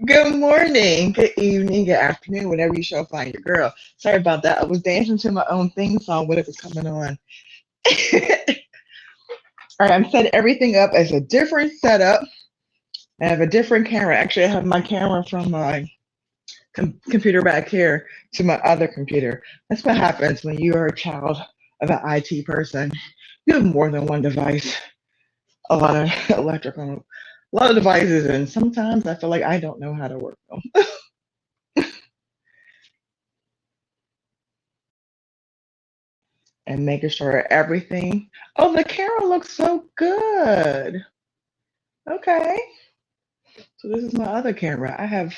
Good morning, good evening, good afternoon, whenever you show up find your girl. Sorry about that. I was dancing to my own theme song when it was coming on. All right, I'm setting everything up as a different setup. I have a different camera. Actually, I have my camera from my computer back here to my other computer. That's what happens when you are a child of an IT person. You have more than one device, a lot of electrical, a lot of devices, and sometimes I feel like I don't know how to work them. And making sure everything. Oh, the camera looks so good. Okay. So this is my other camera. I have,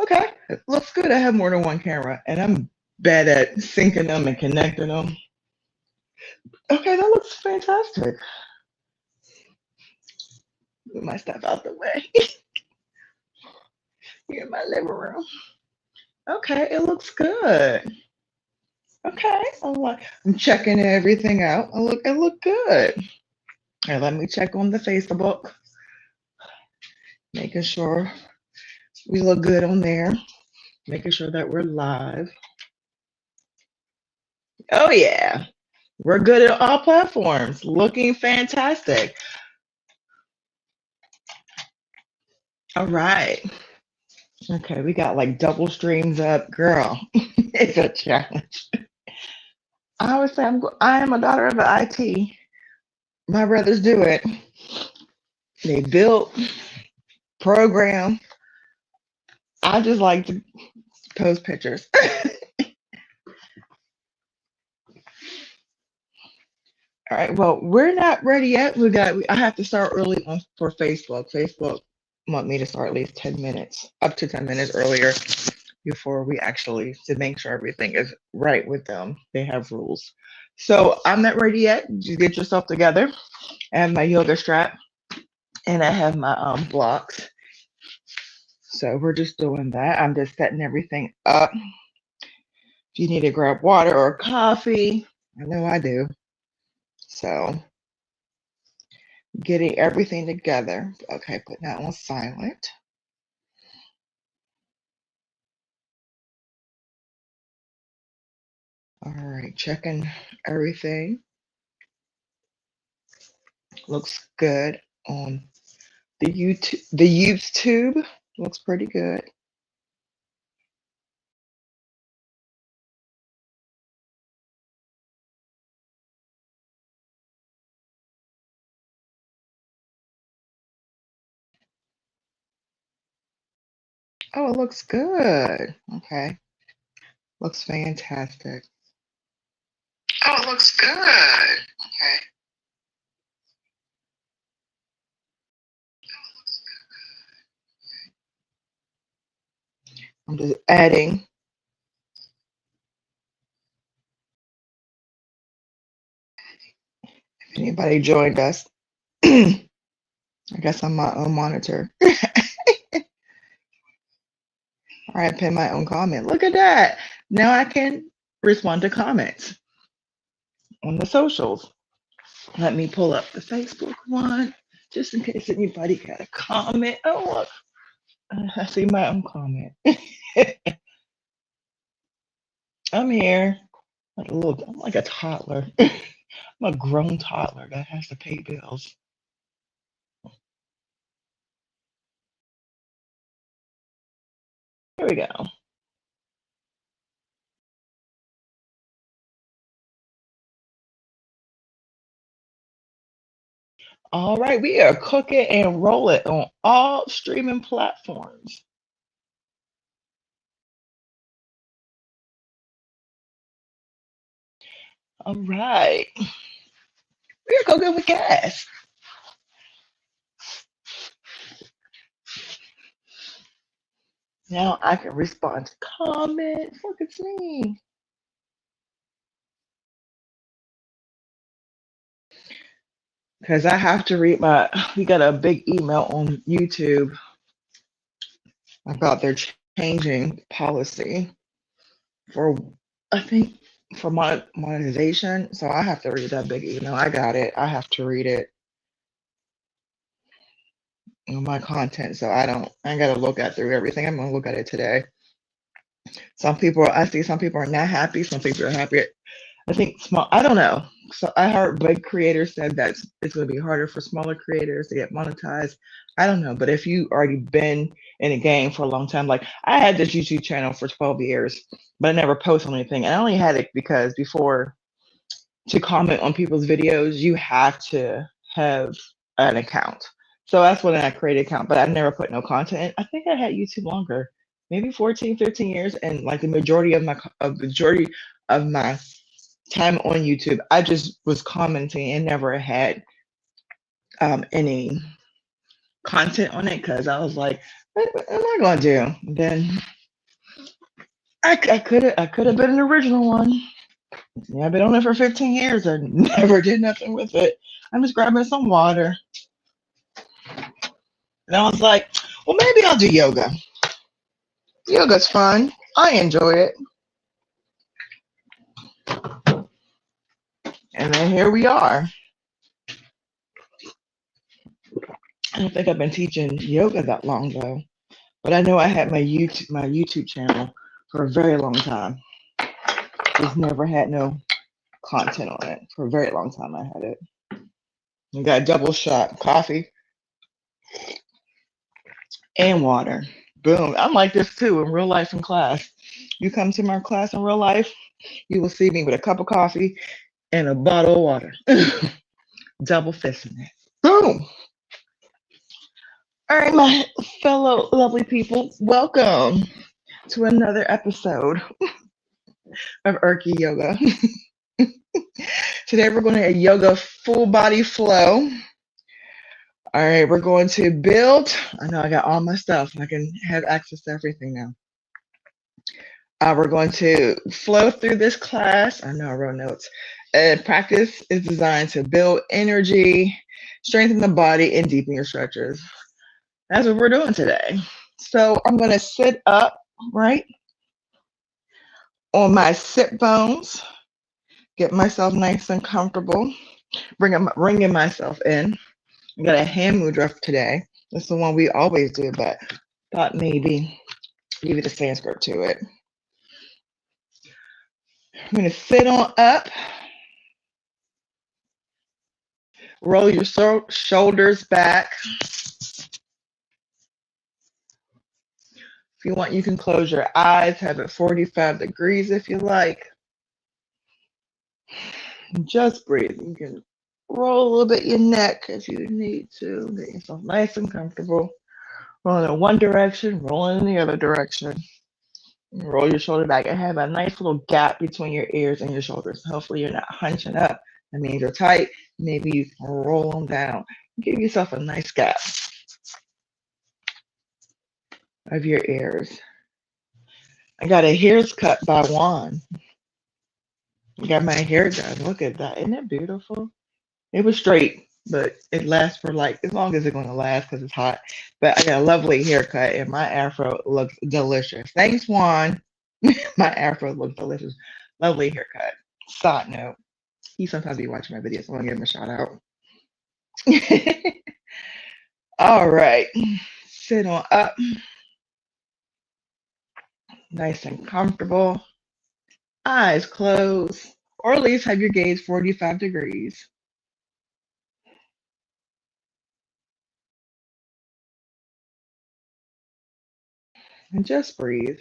okay, it looks good. I have more than one camera and I'm bad at syncing them and connecting them. Okay, that looks fantastic. Move my stuff out the way. Here in my living room. Okay, it looks good. Okay, I'm checking everything out. It look good. And let me check on the Facebook, making sure we look good on there, making sure that we're live. Oh yeah, we're good at all platforms. Looking fantastic. All right. Okay, we got like double streams up, girl. It's a challenge. I always say I am a daughter of the IT. My brothers do it. They build, program. I just like to post pictures. All right. Well, we're not ready yet. I have to start early on for Facebook. Facebook want me to start at least 10 minutes, up to 10 minutes earlier before we actually to make sure everything is right with them. They have rules. So I'm not ready yet. Just get yourself together. I have my yoga strap and I have my blocks. So we're just doing that. I'm just setting everything up. If you need to grab water or coffee, I know I do. So getting everything together. Okay, put that on silent. All right, checking everything. Looks good on the YouTube. The YouTube looks pretty good. Oh, it looks good. Okay, looks fantastic. Oh, it looks good. Okay. I'm just adding. If anybody joined us, I guess I'm my own monitor. All right, pin my own comment. Look at that. Now I can respond to comments on the socials. Let me pull up the Facebook one just in case anybody got a comment. Oh, look, I see my own comment. I'm here. I'm like a toddler. I'm a grown toddler that has to pay bills. Here we go. All right, we are cooking and rolling on all streaming platforms. All right, we are cooking with gas. Now I can respond to comments. Look, it's me. Because I have to read we got a big email on YouTube about their changing policy for, I think, for monetization. So I have to read that big email. I got it. I have to read it. on my content, so I ain't gotta look at through everything. I'm gonna look at it today. I see some people are not happy, some people are happy. I think small, I don't know. So I heard big creators said that it's going to be harder for smaller creators to get monetized. I don't know, but if you already been in the game for a long time, like I had this YouTube channel for 12 years, but I never posted on anything. And I only had it because before to comment on people's videos, you have to have an account. So that's when I created an account, but I never put no content. I think I had YouTube longer, maybe 14, 15 years. And like the majority of my time on YouTube, I just was commenting and never had any content on it because I was like, what am I going to do? Then I could have been an original one. Yeah, I've been on it for 15 years and never did nothing with it. I'm just grabbing some water. And I was like, well, maybe I'll do yoga. Yoga's fun. I enjoy it. And then here we are. I don't think I've been teaching yoga that long though. But I know I had my YouTube channel for a very long time. Just never had no content on it. For a very long time I had it. I got a double shot coffee and water. Boom. I'm like this too in real life in class. You come to my class in real life, you will see me with a cup of coffee and a bottle of water. Double fisting it. Boom. All right, my fellow lovely people, welcome to another episode of Erky Yoga. Today we're going to have yoga full body flow. All right, we're going to build. I know I got all my stuff. I can have access to everything now. We're going to flow through this class. I know I wrote notes. Practice is designed to build energy, strengthen the body, and deepen your stretches. That's what we're doing today. So I'm going to sit up, right, on my sit bones, get myself nice and comfortable, bringing myself in. I got a hand mudra today. That's the one we always do, but thought maybe give it a Sanskrit to it. I'm going to sit on up. Roll your shoulders back. If you want, you can close your eyes, have it 45 degrees if you like. Just breathe. You can roll a little bit your neck if you need to. Get yourself nice and comfortable. Rolling in one direction, rolling in the other direction. Roll your shoulder back and have a nice little gap between your ears and your shoulders. Hopefully you're not hunching up. That means you're tight. Maybe you can roll them down. Give yourself a nice gap of your ears. I got a hair's cut by Juan. I got my hair done. Look at that. Isn't it beautiful? It was straight, but it lasts for like as long as it's going to last because it's hot. But I got a lovely haircut and my afro looks delicious. Thanks, Juan. My afro looks delicious. Lovely haircut. Side note. He sometimes be watching my videos. So I want to give him a shout out. All right. Sit on up. Nice and comfortable. Eyes closed. Or at least have your gaze 45 degrees. And just breathe.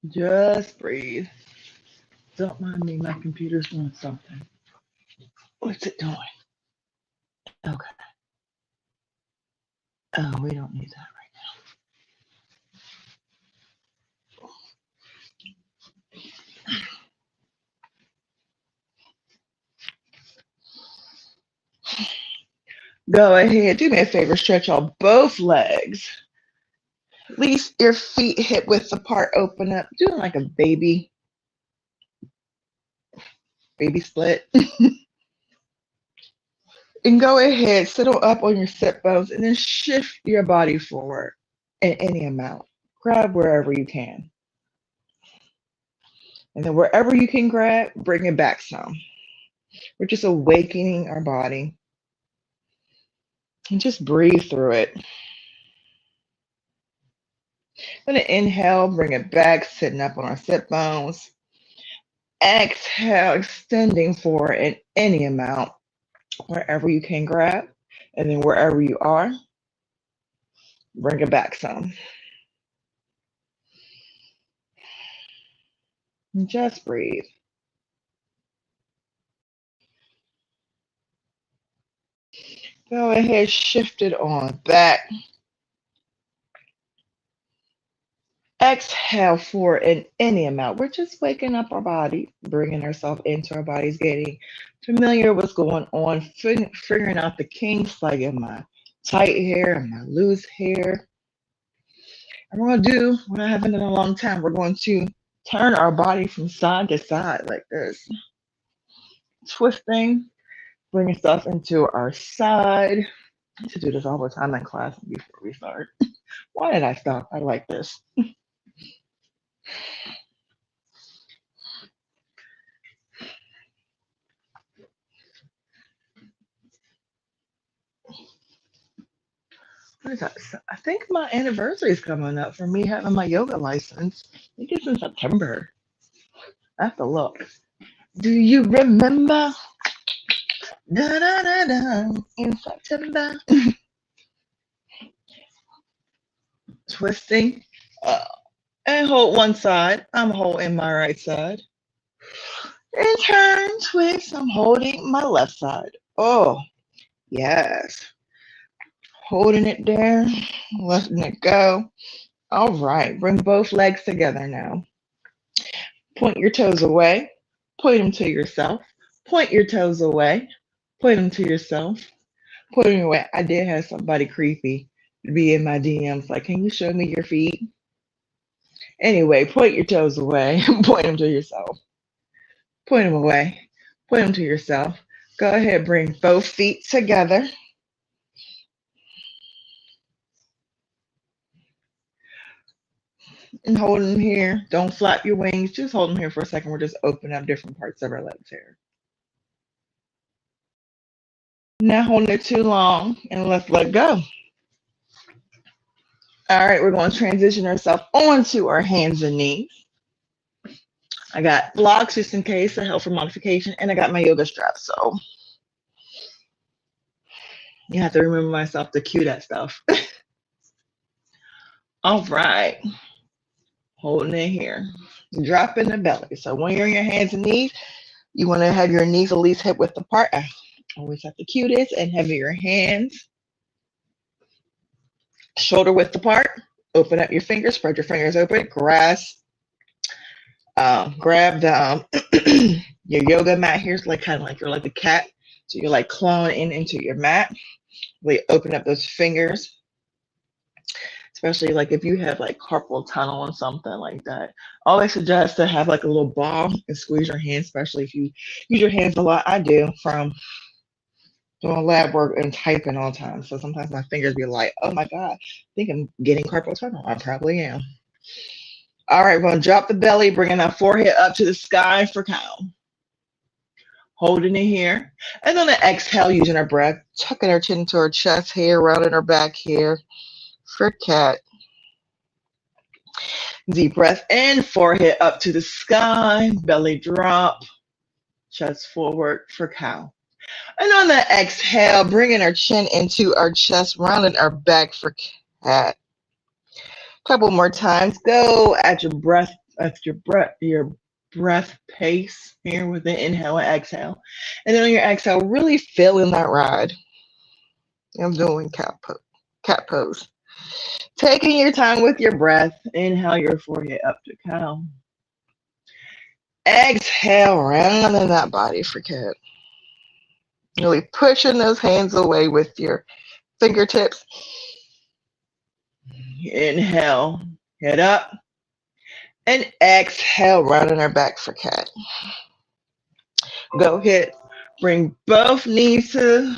Just breathe. Don't mind me, my computer's doing something. What's it doing? Okay. Oh, we don't need that right now. Go ahead, do me a favor, stretch out both legs. At least your feet hip width apart, open up. Do like a baby split. And go ahead, settle up on your sit bones and then shift your body forward in any amount. Grab wherever you can. And then wherever you can grab, bring it back some. We're just awakening our body and just breathe through it. Gonna inhale, bring it back, sitting up on our sit bones. Exhale, extending forward in any amount, wherever you can grab. And then wherever you are, bring it back some. And just breathe. Go ahead, shift it on back. Exhale forward in any amount. We're just waking up our body, bringing ourselves into our bodies, getting familiar with what's going on, figuring out the kinks, like in my tight hair and my loose hair. And we're going to do what I haven't done in a long time. We're going to turn our body from side to side like this. Twisting, bringing stuff into our side. I used to do this all the time in class before we start. Why did I stop? I like this. What is that? I think my anniversary is coming up for me having my yoga license. I think it's in September. I have to look. Do you remember? Da, da, da, da, in September. Twisting. And hold one side. I'm holding my right side. And turn, twist. I'm holding my left side. Oh, yes. Holding it there. Letting it go. All right. Bring both legs together now. Point your toes away. Point them to yourself. Point your toes away. Point them to yourself. Point them away. I did have somebody creepy be in my DMs like, can you show me your feet? Anyway, point your toes away. Point them to yourself. Point them away. Point them to yourself. Go ahead, bring both feet together. And hold them here. Don't flap your wings. Just hold them here for a second. We're just opening up different parts of our legs here. Not holding it too long, and let's let go. All right, we're going to transition ourselves onto our hands and knees. I got blocks just in case, a help for modification, and I got my yoga straps. So you have to remember myself to cue that stuff. All right, holding it here. Drop in the belly. So when you're on your hands and knees, you want to have your knees at least hip width apart. I always have to cue this and have your hands shoulder width apart. Open up your fingers, spread your fingers open, grab the your yoga mat here. It's like kind of like you're like a cat. So you're like clawing into your mat. Really open up those fingers. Especially like if you have like carpal tunnel and something like that. I always suggest to have like a little ball and squeeze your hands, especially if you use your hands a lot. I do from doing lab work and typing all the time. So sometimes my fingers be like, oh my God, I think I'm getting carpal tunnel. I probably am. All right, we're going to drop the belly, bringing our forehead up to the sky for cow. Holding it here. And then the exhale, using our breath, tucking our chin into our chest here, rounding our back here for cat. Deep breath in, forehead up to the sky, belly drop, chest forward for cow. And on the exhale, bringing our chin into our chest, rounding our back for cat. Couple more times. Go at your breath pace here with the inhale and exhale. And then on your exhale, really feeling that ride. I'm doing cat pose. Taking your time with your breath. Inhale your forehead up to cow. Exhale, rounding that body for cat. Really pushing those hands away with your fingertips. Inhale, head up. And exhale, rounding our back for cat. Go ahead, bring both knees to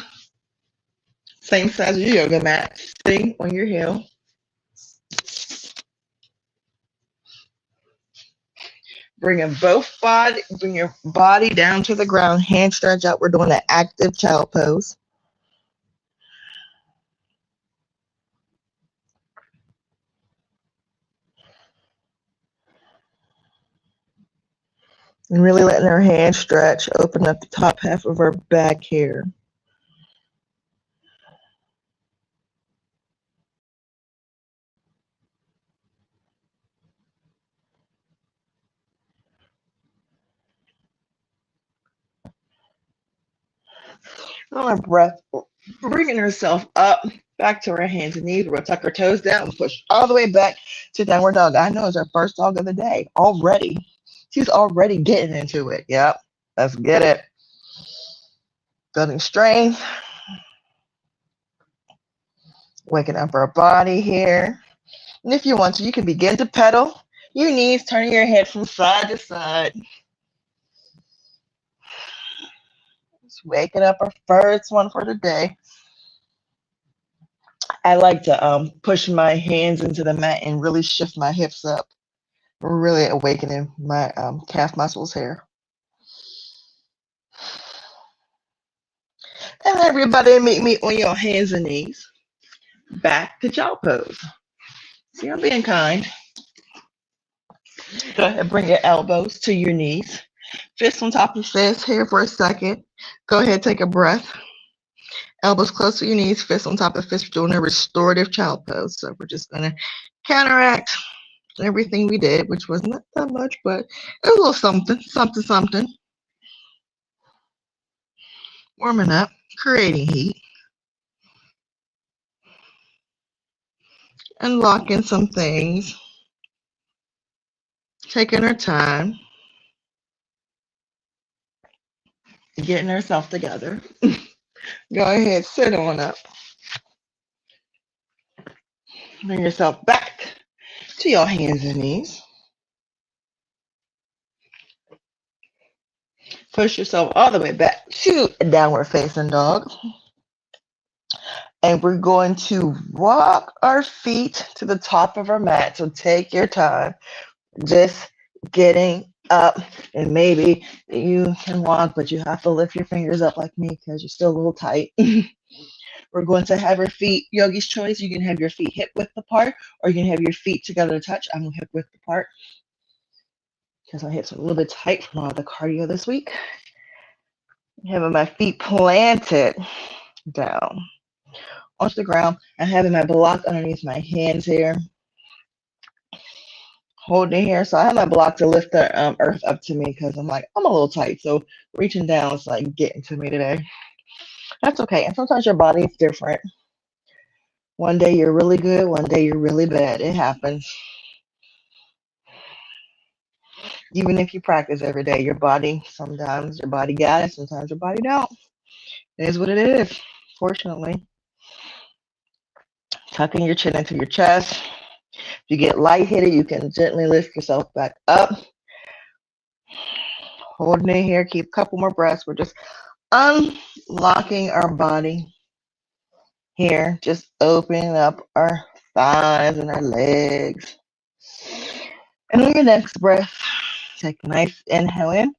Same size as your yoga mat. Sitting on your heel. Bring your body down to the ground. Hands stretch out. We're doing an active child pose. And really letting our hands stretch, open up the top half of our back here. On our breath, bringing herself up, back to our hands and knees. We're going to tuck our toes down and push all the way back to downward dog. I know it's our first dog of the day already. She's already getting into it. Yep, let's get it. Building strength. Waking up our body here. And if you want to, you can begin to pedal your knees, turning your head from side to side. Just waking up our first one for the day. I like to push my hands into the mat and really shift my hips up. Really awakening my calf muscles here. And everybody meet me on your hands and knees. Back to child pose. See, I'm being kind. Go ahead, bring your elbows to your knees. Fists on top of fists here for a second. Go ahead, take a breath. Elbows close to your knees, fists on top of fists. We're doing a restorative child pose. So we're just going to counteract everything we did, which was not that much, but a little something, something, something. Warming up, creating heat. Unlocking some things. Taking our time. Getting ourselves together. Go ahead, sit on up. Bring yourself back to your hands and knees. Push yourself all the way back to a downward facing dog. And we're going to walk our feet to the top of our mat. So take your time. Just getting up. And maybe you can walk, but you have to lift your fingers up like me because you're still a little tight. We're going to have our feet, yogi's choice. You can have your feet hip width apart, or you can have your feet together to touch. I'm hip width apart because my hips are a little bit tight from all the cardio this week. Having my feet planted down onto the ground. I'm having my block underneath my hands here. Holding here. So I have my block to lift the earth up to me because I'm a little tight. So reaching down is like getting to me today. That's okay. And sometimes your body's different. One day you're really good. One day you're really bad. It happens. Even if you practice every day, sometimes your body got it. Sometimes your body don't. It is what it is, fortunately. Tucking your chin into your chest. If you get lightheaded, you can gently lift yourself back up. Holding it here. Keep a couple more breaths. We're just unlocking our body here. Just opening up our thighs and our legs. And on your next breath, take a nice inhale in.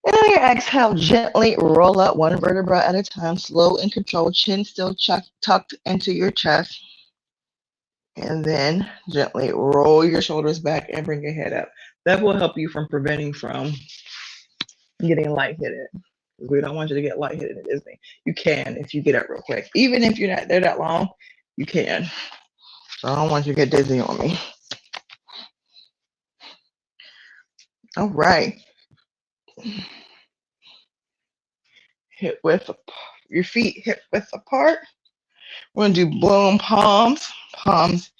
And on your exhale, gently roll out one vertebra at a time. Slow and controlled. Chin still tucked into your chest. And then gently roll your shoulders back and bring your head up. That will help you from preventing from getting lightheaded. We don't want you to get lightheaded at Disney. You can if you get up real quick. Even if you're not there that long, you can. So I don't want you to get dizzy on me. All right. Your feet hip width apart. We're going to do blown palms. Palms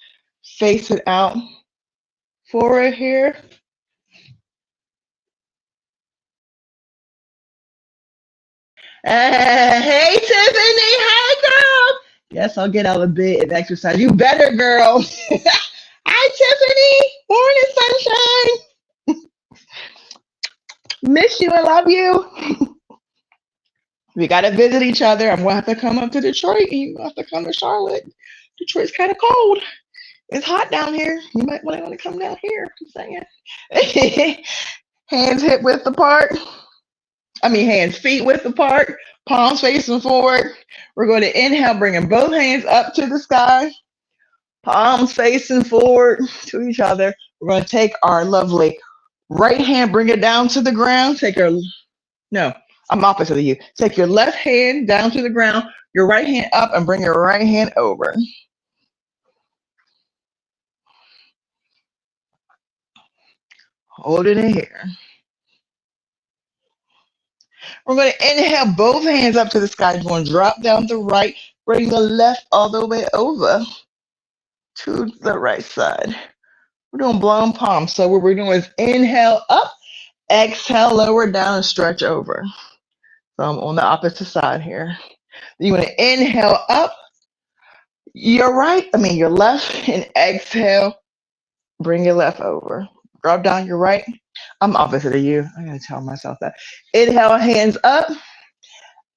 face it out forward here. Hey, Tiffany. Hey, girl. Yes, I'll get out of bed and exercise. You better, girl. Hi, Tiffany. Morning, sunshine. Miss you and love you. We got to visit each other. I'm going to have to come up to Detroit and you're going to have to come to Charlotte. Detroit's kind of cold. It's hot down here. You might want to come down here. Just saying. Hands hip width apart. Hands feet width apart. Palms facing forward. We're going to inhale, bringing both hands up to the sky. Palms facing forward to each other. We're going to take our lovely right hand, bring it down to the ground. No, I'm opposite of you. Take your left hand down to the ground, your right hand up, and bring your right hand over. Hold it in here. We're going to inhale both hands up to the sky. You're going to drop down the right, bring the left all the way over to the right side. We're doing blown palms. So what we're doing is inhale up, exhale, lower down, and stretch over. So I'm on the opposite side here. You want to inhale up, your left, and exhale, bring your left over. Drop down your right. I'm opposite of you. I gotta tell myself that. Inhale, hands up.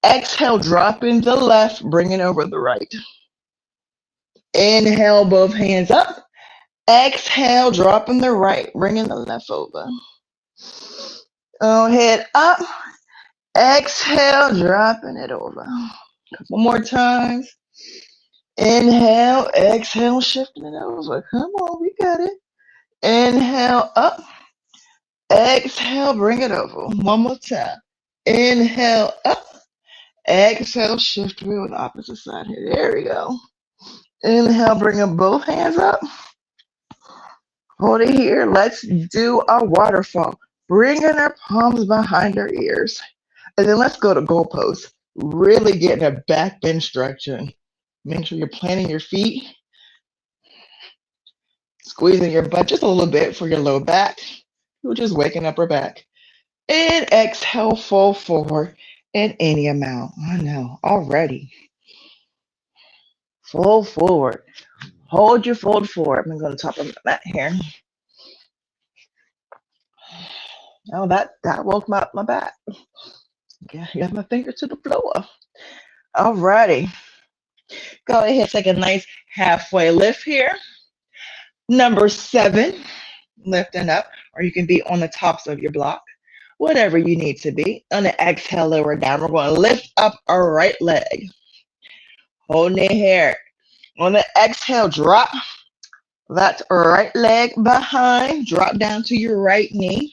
Exhale, dropping the left, bringing over the right. Inhale, both hands up. Exhale, dropping the right, bringing the left over. Oh, head up. Exhale, dropping it over. Couple more times. Inhale, exhale, shifting it over. Come on, we got it. Inhale, up. Exhale, bring it over. One more time. Inhale, up. Exhale, shift wheel on the opposite side here. There we go. Inhale, bringing both hands up. Hold it here. Let's do a waterfall. Bringing our palms behind our ears. And then let's go to goal pose. Really getting a back bend stretching. Make sure you're planting your feet. Squeezing your butt just a little bit for your low back. We're just waking up our back. And exhale, fold forward in any amount. I know, already. Fold forward. Hold your fold forward. I'm going to top of that here. Oh, that woke my back. Yeah, got my finger to the floor. Alrighty. Go ahead, take a nice halfway lift here. Number 7, lifting up, or you can be on the tops of your block, whatever you need to be. On the exhale, lower down. We're going to lift up our right leg. Holding it here. On the exhale, drop that right leg behind. Drop down to your right knee.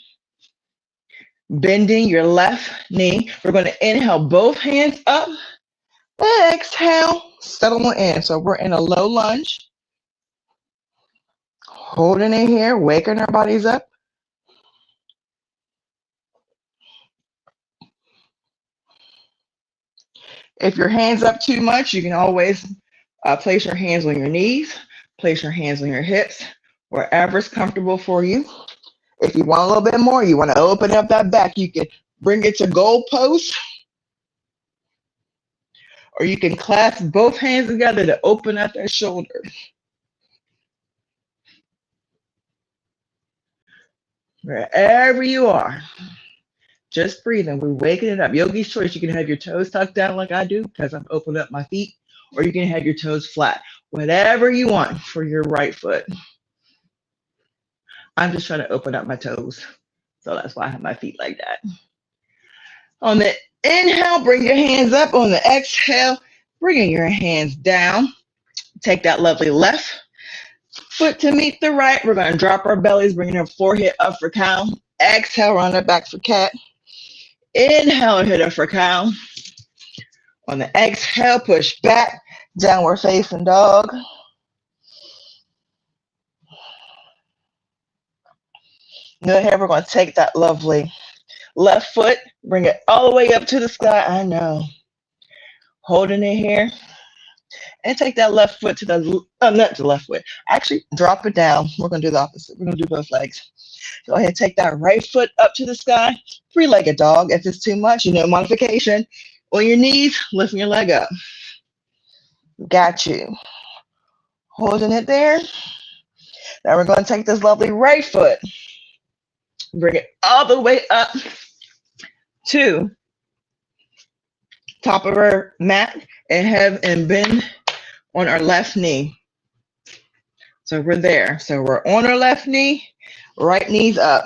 Bending your left knee. We're going to inhale both hands up. Exhale, settle in. So we're in a low lunge. Holding it here, waking our bodies up. If your hands up too much, you can always place your hands on your knees, place your hands on your hips, wherever's comfortable for you. If you want a little bit more, you want to open up that back, you can bring it to goal post, or you can clasp both hands together to open up that shoulder. Wherever you are, just breathing. We're waking it up. Yogi's choice. You can have your toes tucked down like I do because I'm opening up my feet, or you can have your toes flat. Whatever you want for your right foot. I'm just trying to open up my toes. So that's why I have my feet like that. On the inhale, bring your hands up. On the exhale, bringing your hands down. Take that lovely left foot to meet the right. We're going to drop our bellies, bringing our forehead up for cow. Exhale, round it back for cat. Inhale, hit it for cow. On the exhale, push back, downward facing dog. Go ahead, we're going to take that lovely left foot, bring it all the way up to the sky. I know. Holding it here. And take that left foot to the, not the left foot. Actually, drop it down. We're going to do the opposite. We're going to do both legs. Go ahead, take that right foot up to the sky. 3-legged dog. If it's too much, modification. On your knees, lifting your leg up. Got you. Holding it there. Now we're going to take this lovely right foot. Bring it all the way up to top of our mat and bend on our left knee. So we're there. So we're on our left knee, right knee's up.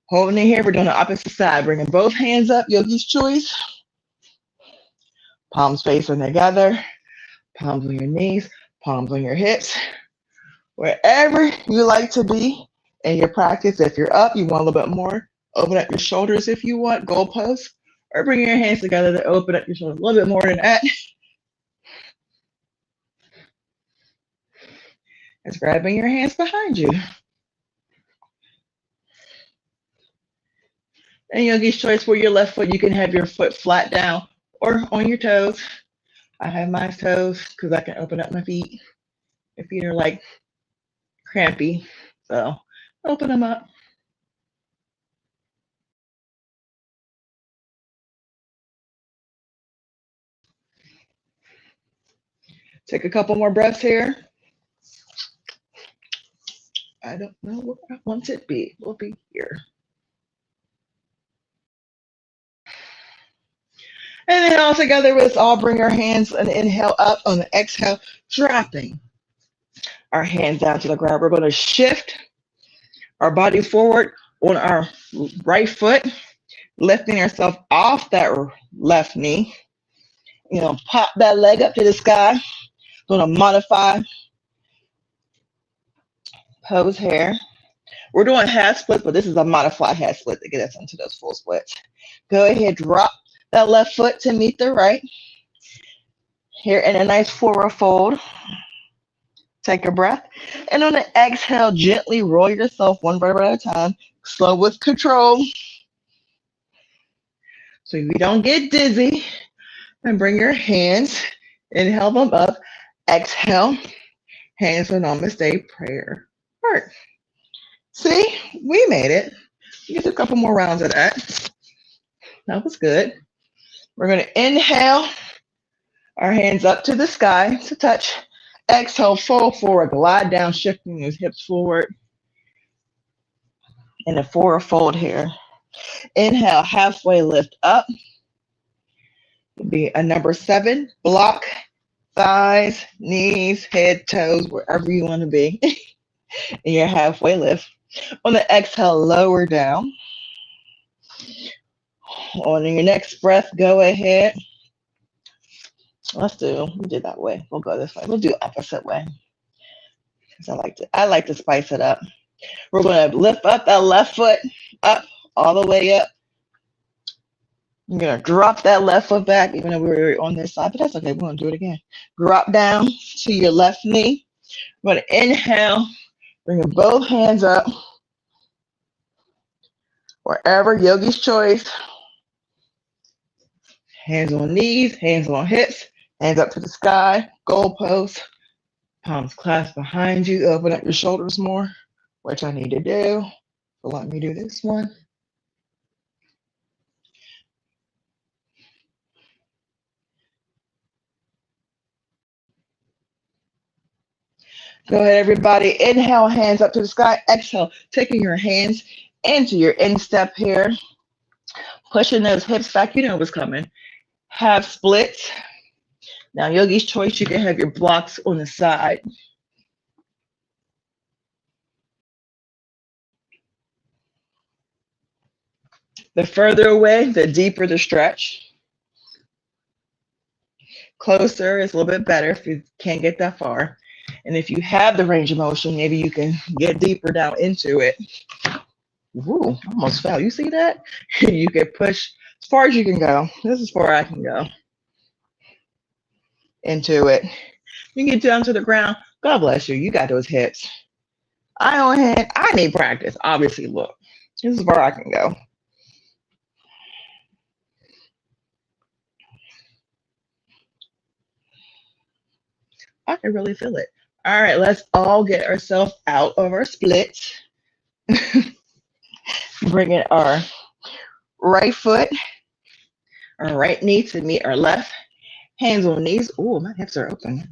Holding it here, we're doing the opposite side. Bringing both hands up, yogi's choice. Palms facing together, palms on your knees, palms on your hips. Wherever you like to be in your practice. If you're up, you want a little bit more. Open up your shoulders if you want, goalposts. Or bring your hands together to open up your shoulders a little bit more than that. It's grabbing your hands behind you. And yogi's choice for your left foot, you can have your foot flat down or on your toes. I have my toes because I can open up my feet. My feet are like crampy, so open them up. Take a couple more breaths here. I don't know what I want it to be. We'll be here. And then all together, let's all bring our hands and inhale up on the exhale, dropping our hands down to the ground. We're going to shift our body forward on our right foot, lifting ourselves off that left knee. You know, pop that leg up to the sky. Going to modify pose here. We're doing half splits, but this is a modified half split to get us into those full splits. Go ahead, drop that left foot to meet the right. Here in a nice forward fold. Take a breath. And on the exhale, gently roll yourself one vertebra at a time. Slow with control. So you don't get dizzy. And bring your hands. Inhale them up. Exhale. Hands for namaste prayer. Heart. See, we made it. Get a couple more rounds of that. That was good. We're going to inhale our hands up to the sky to touch. Exhale, fold forward, glide down, shifting those hips forward. And a forward fold here. Inhale, halfway lift up. Be a number 7. Block, thighs, knees, head, toes, wherever you want to be. In your halfway lift. On the exhale, lower down. On your next breath, go ahead. We did that way. We'll go this way. We'll do opposite way. Because I like to spice it up. We're going to lift up that left foot up, all the way up. You're going to drop that left foot back, even though we were on this side, but that's okay. We're going to do it again. Drop down to your left knee. We're going to inhale, bring both hands up. Wherever, yogi's choice. Hands on knees, hands on hips, hands up to the sky, goalpost, palms clasped behind you. Open up your shoulders more, which I need to do. So let me do this one. Go ahead, everybody. Inhale, hands up to the sky. Exhale, taking your hands into your instep here. Pushing those hips back. You know what's coming. Half splits. Now, yogi's choice, you can have your blocks on the side. The further away, the deeper the stretch. Closer is a little bit better if you can't get that far. And if you have the range of motion, maybe you can get deeper down into it. Ooh, almost fell. You see that? You can push as far as you can go. This is far I can go. Into it. You get down to the ground. God bless you. You got those hips. I need practice. Obviously, look. This is where I can go. I can really feel it. All right, let's all get ourselves out of our splits. Bringing our right foot, our right knee to meet our left. Hands on knees. Oh, my hips are open.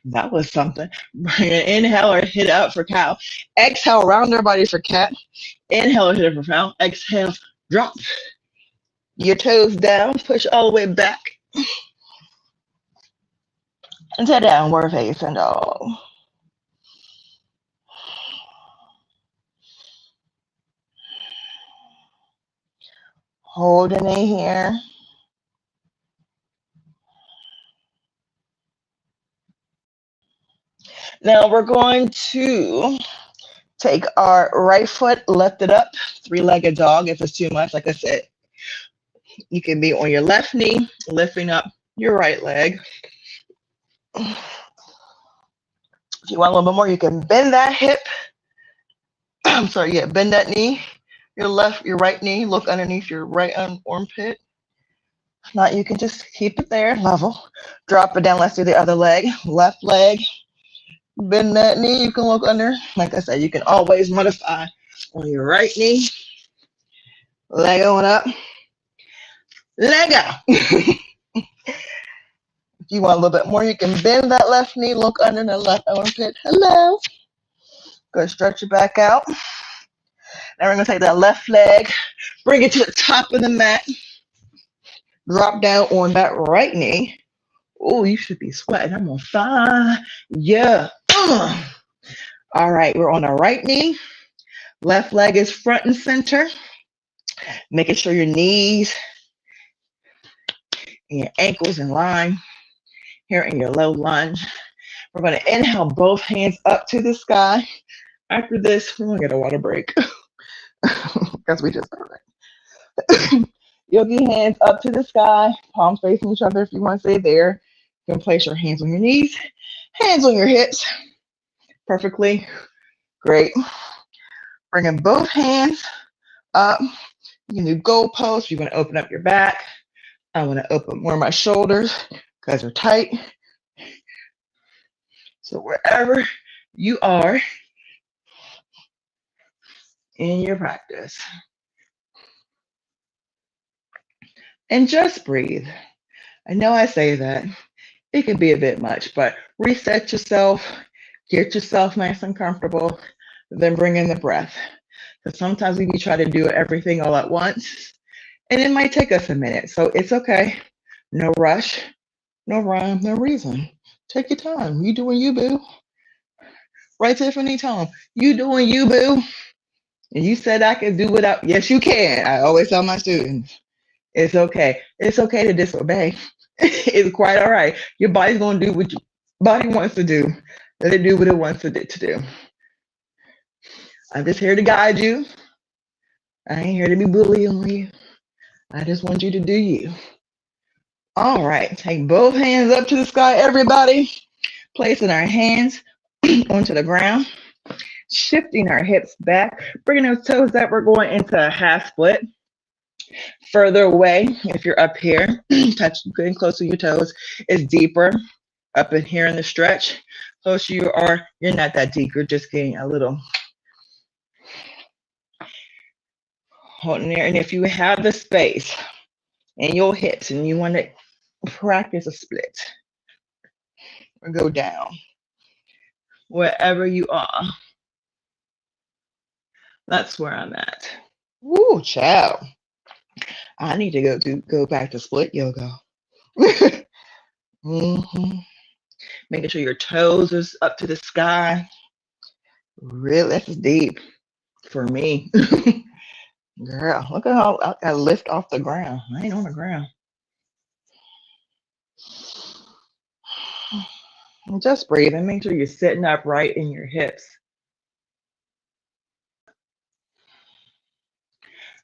That was something. Bring an inhale or hit up for cow. Exhale, round our body for cat. Inhale or hit up for cow. Exhale, drop. Your toes down, push all the way back into downward facing dog. Holding it here. Now we're going to take our right foot, lift it up, three-legged dog. If it's too much, like I said, you can be on your left knee, lifting up your right leg. If you want a little bit more, you can bend that hip. I'm sorry, yeah, bend that knee. Your right knee, look underneath your right armpit. If not, you can just keep it there, level. Drop it down. Let's do the other leg. Left leg, bend that knee. You can look under. Like I said, you can always modify on your right knee. Leg on up. Leg out. If you want a little bit more, you can bend that left knee. Look under the left armpit. Hello. Go stretch it back out. Now we're going to take that left leg, bring it to the top of the mat. Drop down on that right knee. Oh, you should be sweating. I'm on fire. Yeah. All right, we're on the right knee. Left leg is front and center. Making sure your knees and your ankles in line. Here in your low lunge. We're going to inhale both hands up to the sky. After this, we're going to get a water break. Because we just started. Yogi hands up to the sky, palms facing each other if you want to stay there. You can place your hands on your knees, hands on your hips. Perfectly great. Bringing both hands up. You can do goal pose. You want to open up your back. I want to open more of my shoulders because they're tight. So wherever you are in your practice. And just breathe. I know I say that. It can be a bit much, but reset yourself, get yourself nice and comfortable, then bring in the breath. Because sometimes we try to do everything all at once, and it might take us a minute. So it's okay. No rush, no rhyme, no reason. Take your time. You doing you, boo. Right, Tiffany? Tom, you doing you, boo. And you said I could do without. Yes, you can. I always tell my students, it's okay. It's okay to disobey. It's quite all right. Your body's going to do what your body wants to do. Let it do what it wants to do. I'm just here to guide you. I ain't here to be bullying you. I just want you to do you. All right. Take both hands up to the sky, everybody. Placing our hands onto the ground. Shifting our hips back. Bringing those toes up. We're going into a half split. Further away, if you're up here, getting close to your toes, is deeper. Up in here in the stretch. Closer you are, you're not that deep. You're just getting a little holding there. And if you have the space in your hips and you want to practice a split or go down, wherever you are, that's where I'm at. Woo, child. I need to go back to split yoga. Making sure your toes is up to the sky. Really, that's deep for me. Girl, look at how I lift off the ground. I ain't on the ground. Just breathe and make sure you're sitting upright in your hips.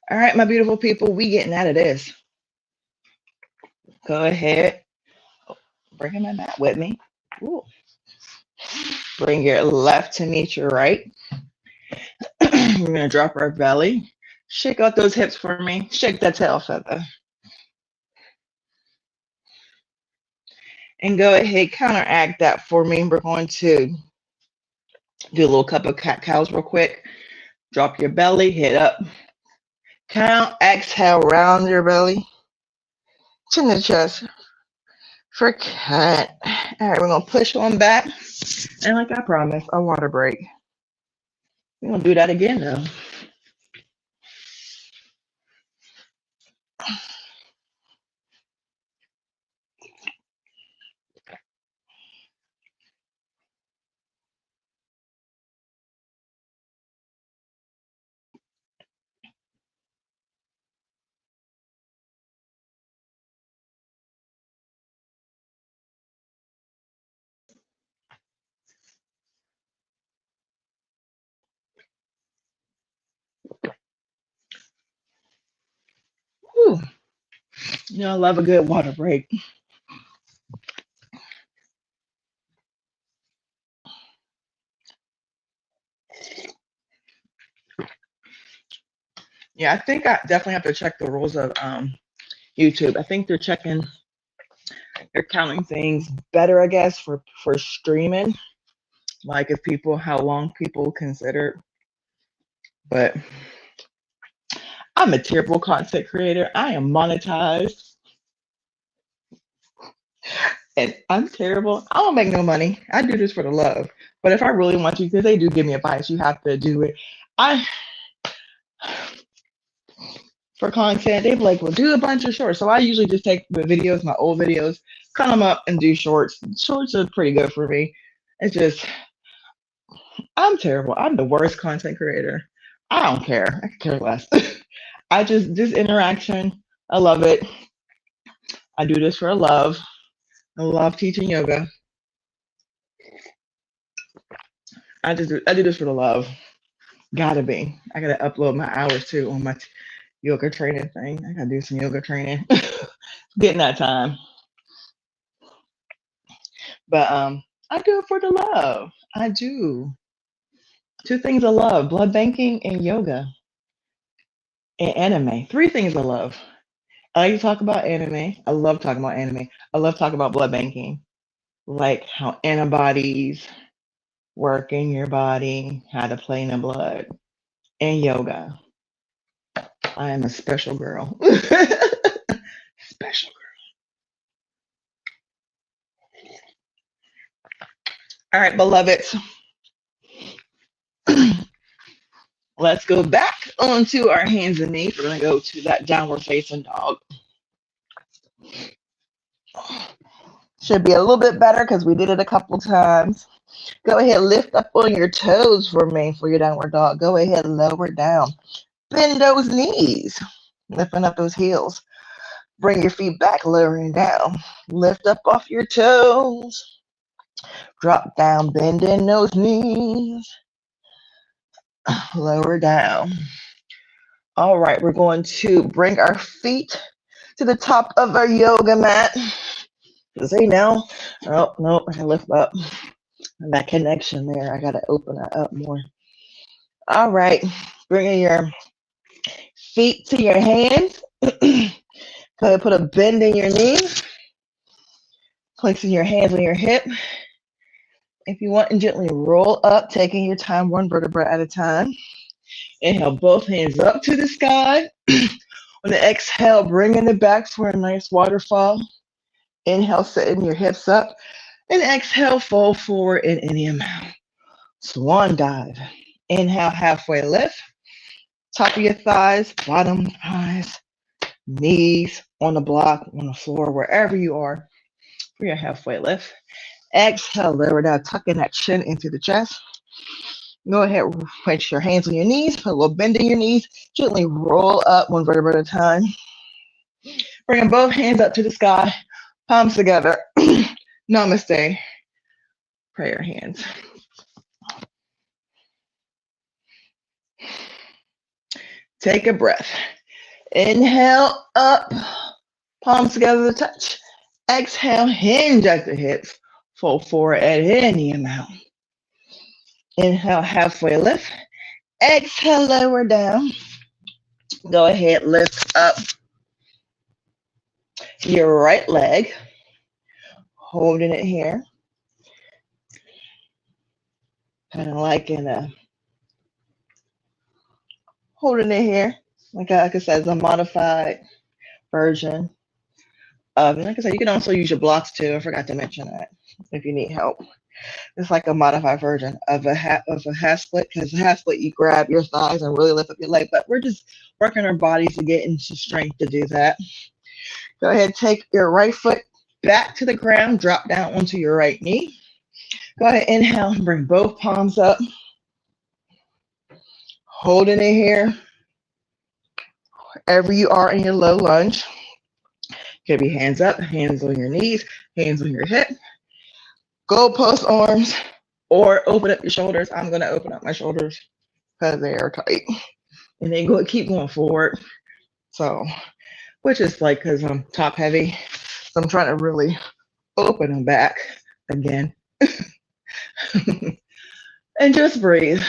All right, my beautiful people, we getting out of this. Go ahead. Bring my mat with me. Ooh. Bring your left to meet your right. We're going to drop our belly. Shake out those hips for me. Shake that tail feather. And go ahead, counteract that for me. We're going to do a little cup of cat-cows real quick. Drop your belly, hit up. Count, exhale, round your belly. Chin the chest. For cat. All right, we're going to push on back. And like I promised, a water break. We're going to do that again, though. I love a good water break. Yeah, I think I definitely have to check the rules of YouTube. I think they're counting things better, I guess, for streaming. Like if people how long people consider. But I'm a terrible content creator. I am monetized and I'm terrible. I don't make no money. I do this for the love. But if I really want to, because they do give me advice, you have to do it. I for content, they be like, well, do a bunch of shorts. So I usually just take the videos, my old videos, cut them up and do shorts. Shorts are pretty good for me. It's just I'm terrible. I'm the worst content creator. I don't care. I could care less. I just this interaction. I love it. I do this for love. I love teaching yoga. I do this for the love. Gotta be. I gotta upload my hours too on my yoga training thing. I gotta do some yoga training. Getting that time. But I do it for the love. I do. Two things I love: blood banking and yoga and anime. Three things I love. I like to talk about anime. I love talking about anime. I love talking about blood banking, like how antibodies work in your body, how to play in the blood, and yoga. I am a special girl. Special girl. All right, beloveds. Let's go back onto our hands and knees. We're going to go to that downward facing dog. Should be a little bit better because we did it a couple times. Go ahead, lift up on your toes for me for your downward dog. Go ahead, lower down. Bend those knees, lifting up those heels. Bring your feet back, lowering down. Lift up off your toes. Drop down, bending those knees. Lower down. All right, we're going to bring our feet to the top of our yoga mat. See now? Oh, no, I can lift up. And that connection there, I got to open that up more. All right, bringing your feet to your hands. Go ahead, put a bend in your knees. Placing your hands on your hip. If you want, and gently roll up, taking your time one vertebra at a time. Inhale, both hands up to the sky. On the exhale, bringing it back for a nice waterfall. Inhale, setting your hips up. And exhale, fold forward in any amount. Swan dive. Inhale, halfway lift. Top of your thighs, bottom thighs, knees on the block, on the floor, wherever you are for your halfway lift. Exhale, lower down, tucking that chin into the chest. Go ahead, place your hands on your knees, put a little bend in your knees, gently roll up one vertebra at a time. Bringing both hands up to the sky, palms together. Namaste. Prayer hands. Take a breath. Inhale up, palms together to touch. Exhale, hinge at the hips. Fold forward at any amount. Inhale, halfway lift. Exhale, lower down. Go ahead, lift up your right leg. Holding it here. Kind of like in a, holding it here. Like I said, it's a modified version of, and like I said, you can also use your blocks too. I forgot to mention that if you need help. It's like a modified version of a half split, because a half split you grab your thighs and really lift up your leg, but we're just working our bodies to get into strength to do that. Go ahead, take your right foot back to the ground, drop down onto your right knee. Go ahead, inhale, bring both palms up. Holding it here. Wherever you are in your low lunge. Give your hands up, hands on your knees, hands on your hip. Goalpost arms, or open up your shoulders. I'm going to open up my shoulders because they are tight. And then keep going forward. So which is like because I'm top heavy. So I'm trying to really open them back again. And just breathe.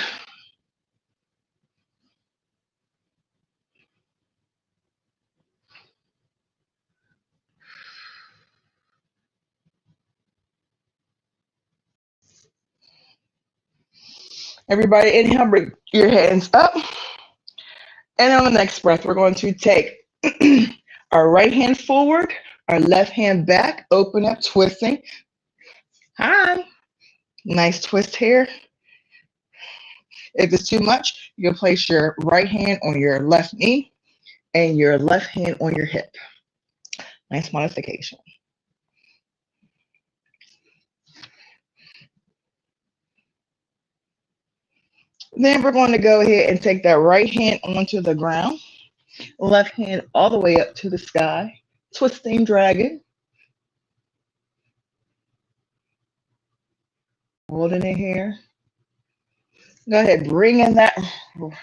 Everybody inhale, bring your hands up. And on the next breath, we're going to take our right hand forward, our left hand back, open up, twisting. Hi. Nice twist here. If it's too much, you'll place your right hand on your left knee and your left hand on your hip. Nice modification. Then we're going to go ahead and take that right hand onto the ground, left hand all the way up to the sky, twisting dragon. Holding it here. Go ahead, bringing that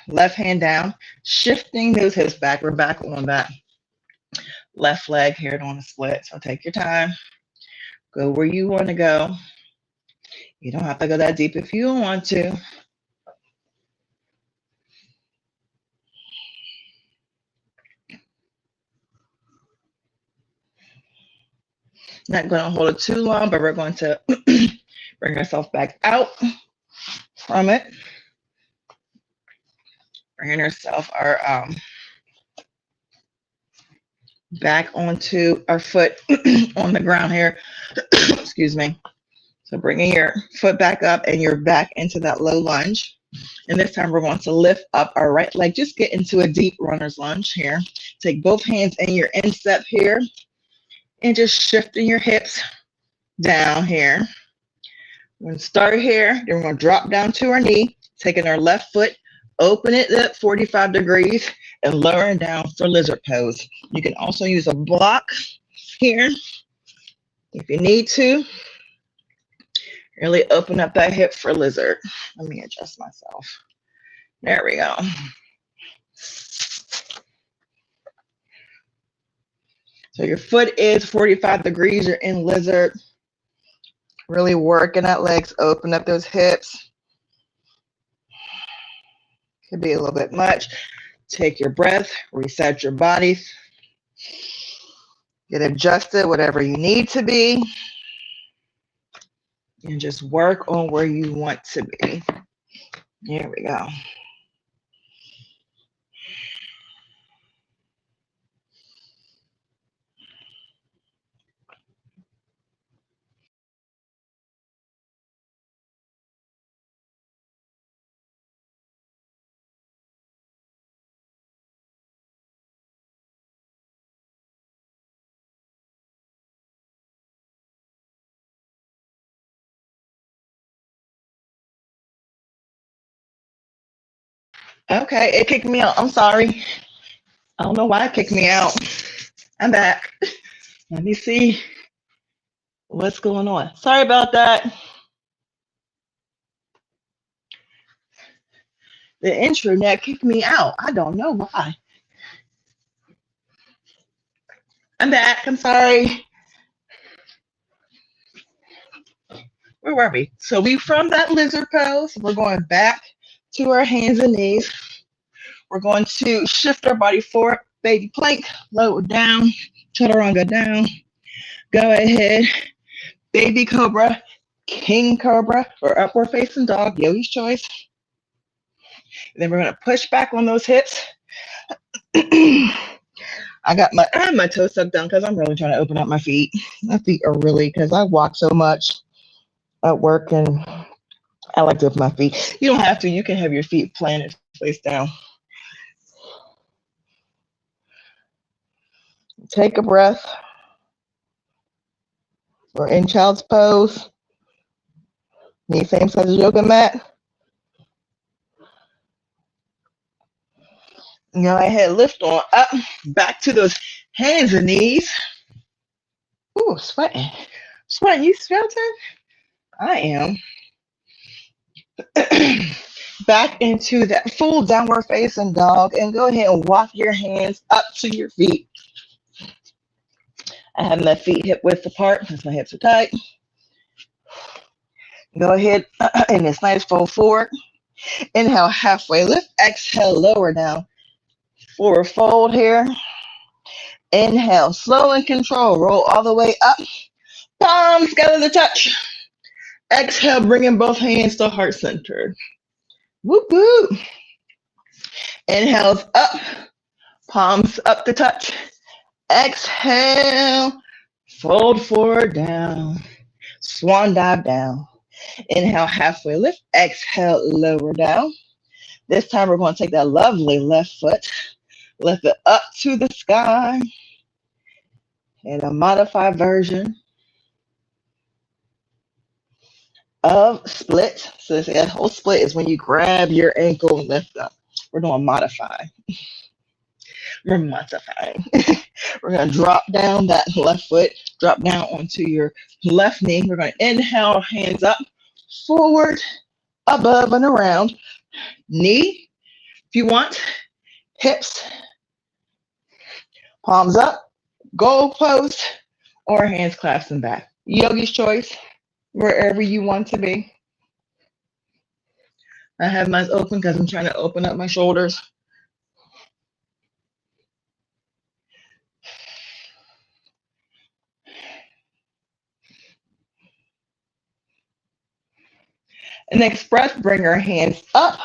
left hand down, shifting those hips back. We're back on that left leg here on the split. So take your time. Go where you want to go. You don't have to go that deep if you don't want to. Not going to hold it too long, but we're going to bring ourselves back out from it. Bringing ourselves back onto our foot on the ground here. Excuse me. So bringing your foot back up and you're back into that low lunge. And this time we're going to lift up our right leg. Just get into a deep runner's lunge here. Take both hands in your instep here and just shifting your hips down here. We're going to start here. Then we're going to drop down to our knee, taking our left foot, open it up 45 degrees and lowering down for lizard pose. You can also use a block here if you need to. Really open up that hip for lizard. Let me adjust myself. There we go. So your foot is 45 degrees. You're in lizard. Really working that legs. Open up those hips. Could be a little bit much. Take your breath. Reset your body. Get adjusted, whatever you need to be. And just work on where you want to be. Here we go. Okay, it kicked me out. I'm sorry. I don't know why it kicked me out. I'm back. Let me see what's going on. Sorry about that. The intranet kicked me out. I don't know why. I'm back. I'm sorry. Where were we? So we from that lizard pose. We're going back to our hands and knees. We're going to shift our body forward. Baby plank. Lower down. Chaturanga down. Go ahead. Baby cobra. King cobra. Or upward facing dog. Yogi's choice. And then we're going to push back on those hips. I have my toes tucked down because I'm really trying to open up my feet. My feet are really, because I walk so much at work and I like to open my feet. You don't have to. You can have your feet planted face down. Take a breath. We're in child's pose. Knee same size as yoga mat. Go ahead, lift on up, back to those hands and knees. Ooh, sweating. Sweating, you sweating? I am. Back into that full downward facing dog and go ahead and walk your hands up to your feet. I have my feet hip width apart because my hips are tight. Go ahead in this nice fold forward. Inhale, halfway lift. Exhale, lower down. Forward fold here. Inhale, slow and control. Roll all the way up. Palms together to touch. Exhale, bringing both hands to heart center. Whoop, whoop. Inhales up. Palms up to touch. Exhale, fold forward down. Swan dive down. Inhale, halfway lift. Exhale, lower down. This time we're going to take that lovely left foot, lift it up to the sky in a modified version of split. So that whole split is when you grab your ankle and lift up. We're doing modify. We're modifying. We're going to drop down that left foot, drop down onto your left knee. We're going to inhale, hands up, forward, above, and around. Knee, if you want, hips, palms up, goal pose, or hands clasping back. Yogi's choice, wherever you want to be. I have mine open because I'm trying to open up my shoulders. And next breath, bring our hands up.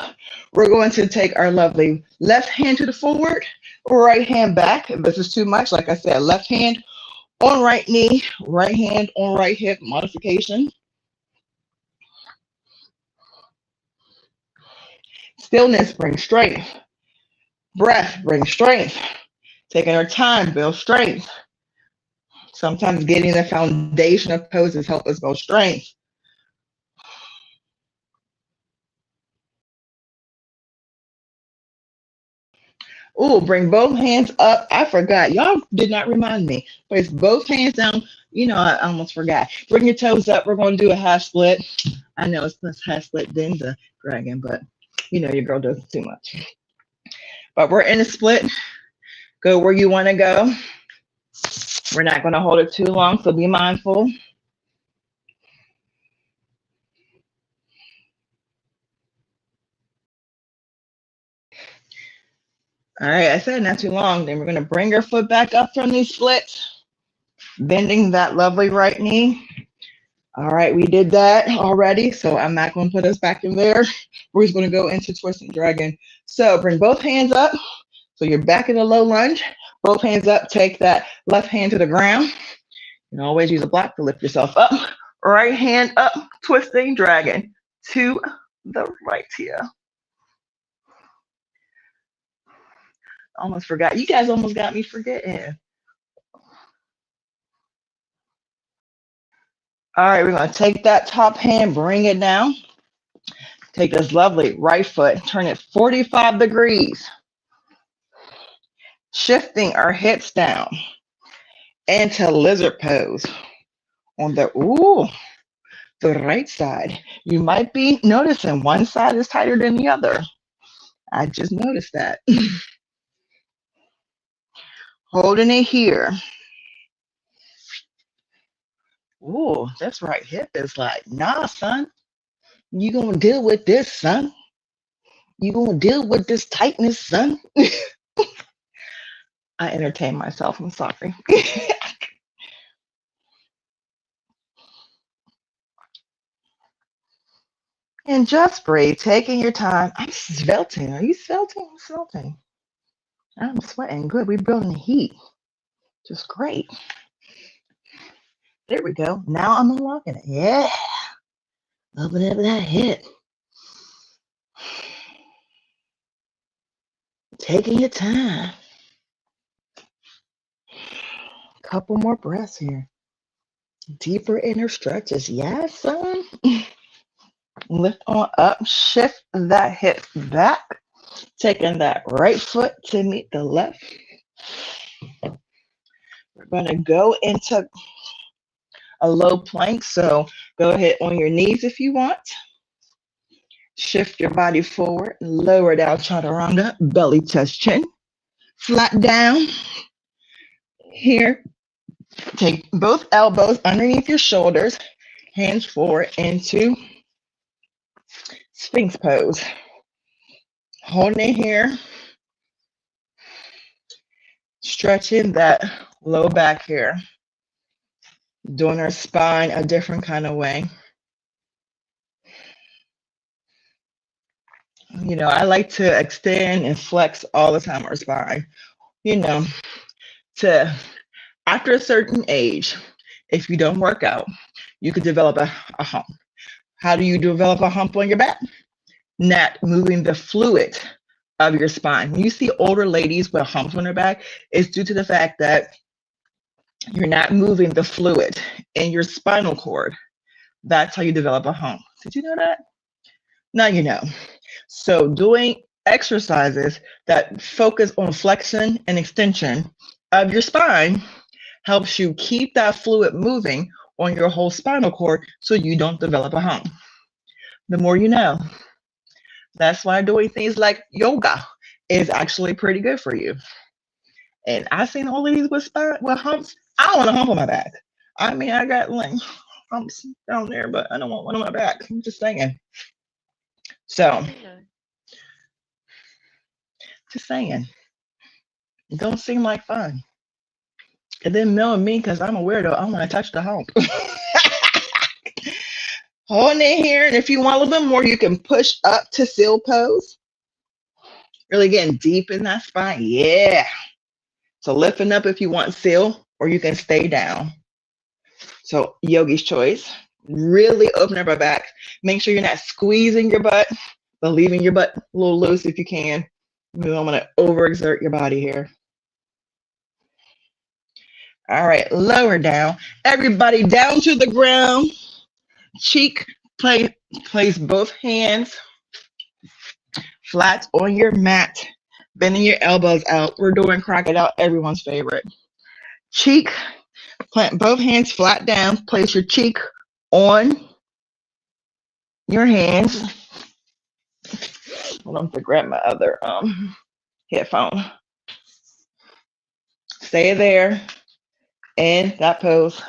We're going to take our lovely left hand to the forward, right hand back. If this is too much, like I said, left hand on right knee, right hand on right hip, modification. Stillness brings strength. Breath brings strength. Taking our time builds strength. Sometimes getting the foundation of poses help us build strength. Ooh, bring both hands up. I forgot. Y'all did not remind me. Place both hands down. You know, I almost forgot. Bring your toes up. We're going to do a half split. I know it's less half split than the dragon, but you know your girl does too much. But we're in a split. Go where you want to go. We're not going to hold it too long, so be mindful. All right, I said not too long. Then we're going to bring our foot back up from these splits, bending that lovely right knee. All right, we did that already, so I'm not going to put us back in there. We're just going to go into twisting dragon. So bring both hands up. So you're back in a low lunge. Both hands up. Take that left hand to the ground. You can always use a block to lift yourself up. Right hand up, twisting dragon to the right here. Almost forgot. You guys almost got me forgetting. All right, we're going to take that top hand, bring it down. Take this lovely right foot, turn it 45 degrees. Shifting our hips down into lizard pose on the right side. You might be noticing one side is tighter than the other. I just noticed that. Holding it here. Ooh, this right hip is like, nah, son. You gonna deal with this, son. You gonna deal with this tightness, son. I entertain myself. I'm sorry. And just breathe, taking your time. I'm svelting. Are you svelting? I'm svelting. I'm sweating. Good. We're building heat. Just great. There we go. Now I'm unlocking it. Yeah. Open up that hip. Taking your time. Couple more breaths here. Deeper inner stretches. Yes, son. Lift on up. Shift that hip back. Taking that right foot to meet the left. We're going to go into a low plank. So go ahead on your knees if you want. Shift your body forward. Lower down, chaturanga. Belly touch chin. Flat down. Here. Take both elbows underneath your shoulders, hands forward into Sphinx pose. Holding it here, stretching that low back here, doing our spine a different kind of way. You know, I like to extend and flex all the time our spine. You know, to after a certain age, if you don't work out, you could develop a hump. How do you develop a hump on your back? Not moving the fluid of your spine. When you see older ladies with humps on their back, it's due to the fact that you're not moving the fluid in your spinal cord. That's how you develop a hump. Did you know that? Now you know. So doing exercises that focus on flexion and extension of your spine helps you keep that fluid moving on your whole spinal cord so you don't develop a hump. The more you know. That's why doing things like yoga is actually pretty good for you. And I've seen all of these with humps. I don't want a hump on my back. I mean, I got like humps down there, but I don't want one on my back. I'm just saying. So, just saying. It don't seem like fun. And then knowing me, because I'm a weirdo, I want to touch the hump. Holding it here, and if you want a little bit more, you can push up to seal pose. Really getting deep in that spine. Yeah. So lifting up if you want seal, or you can stay down. So yogi's choice. Really open up our back. Make sure you're not squeezing your butt, but leaving your butt a little loose if you can. You don't want to overexert your body here. All right, lower down. Everybody down to the ground. Cheek, place both hands flat on your mat. Bending your elbows out. We're doing crocodile, everyone's favorite. Cheek, plant both hands flat down. Place your cheek on your hands. Hold on to grab my other headphone. Stay there in that pose.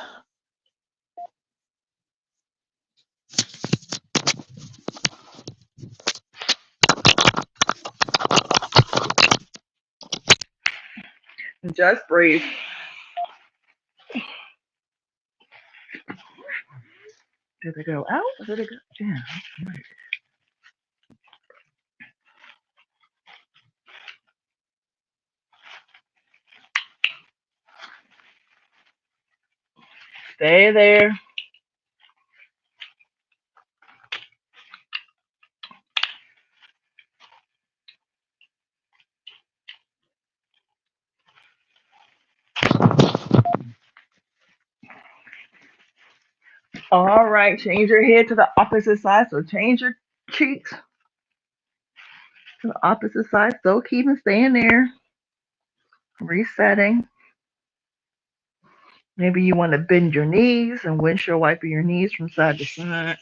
Just breathe. Did it go out? Or did it go? Yeah. Right. Stay there. All right, change your head to the opposite side. So change your cheeks to the opposite side. Still keeping staying there. Resetting. Maybe you want to bend your knees and windshield wiper your knees from side to side.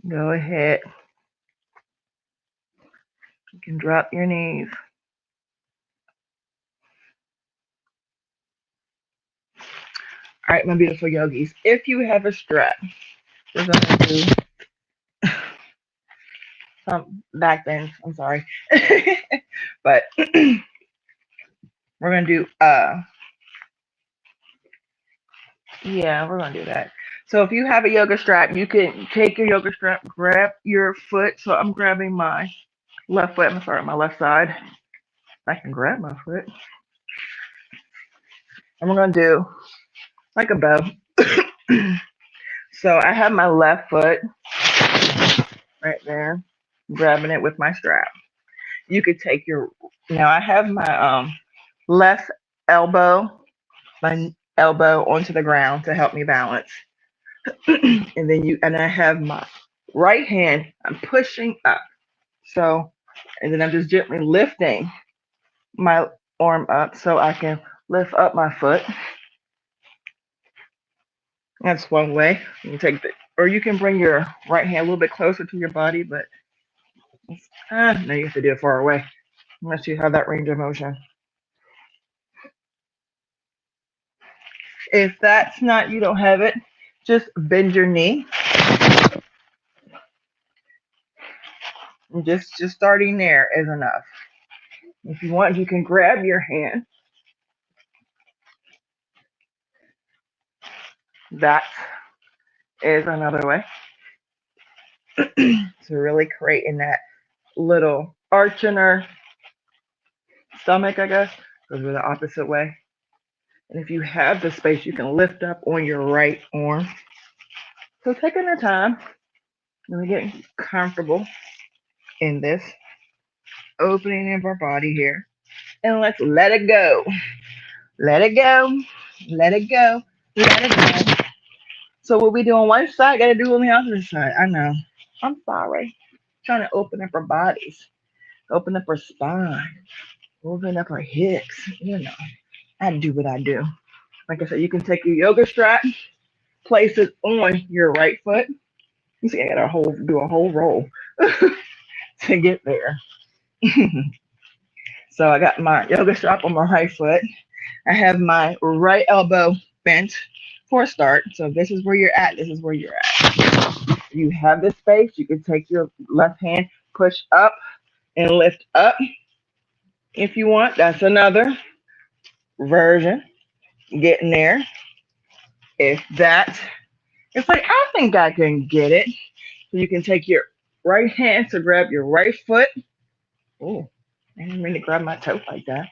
Go ahead. You can drop your knees. All right, my beautiful yogis. If you have a strap, we're going to do some back bends. I'm sorry. But we're going to do, yeah, we're going to do that. So if you have a yoga strap, you can take your yoga strap, grab your foot. So I'm grabbing my left foot. I'm sorry, my left side. I can grab my foot. And we're going to do like a bow. So I have my left foot right there, grabbing it with my strap. You could take your, now I have my left elbow, my elbow onto the ground to help me balance. And then and I have my right hand, I'm pushing up. So, and then I'm just gently lifting my arm up so I can lift up my foot. That's one way. You can take the, or you can bring your right hand a little bit closer to your body, but no, you have to do it far away unless you have that range of motion. If that's not, you don't have it, just bend your knee. And just starting there is enough. If you want, you can grab your hand. That is another way to really creating that little arch in our stomach, I guess. Goes the opposite way. And if you have the space, you can lift up on your right arm. So taking the time, really getting comfortable in this opening of our body here. And let's let it go. Let it go. Let it go. Let it go. So what we do on one side, gotta do on the other side. I know. I'm sorry. Trying to open up our bodies, open up our spine, open up our hips. You know, I do what I do. Like I said, you can take your yoga strap, place it on your right foot. You see, I gotta do a whole roll to get there. So I got my yoga strap on my right foot. I have my right elbow bent for a start. So this is where you're at. This is where you're at. You have this space. You can take your left hand, push up and lift up if you want. That's another version. Getting there. If that, it's like, I think I can get it. So you can take your right hand to grab your right foot. Oh, I didn't mean to grab my toe like that.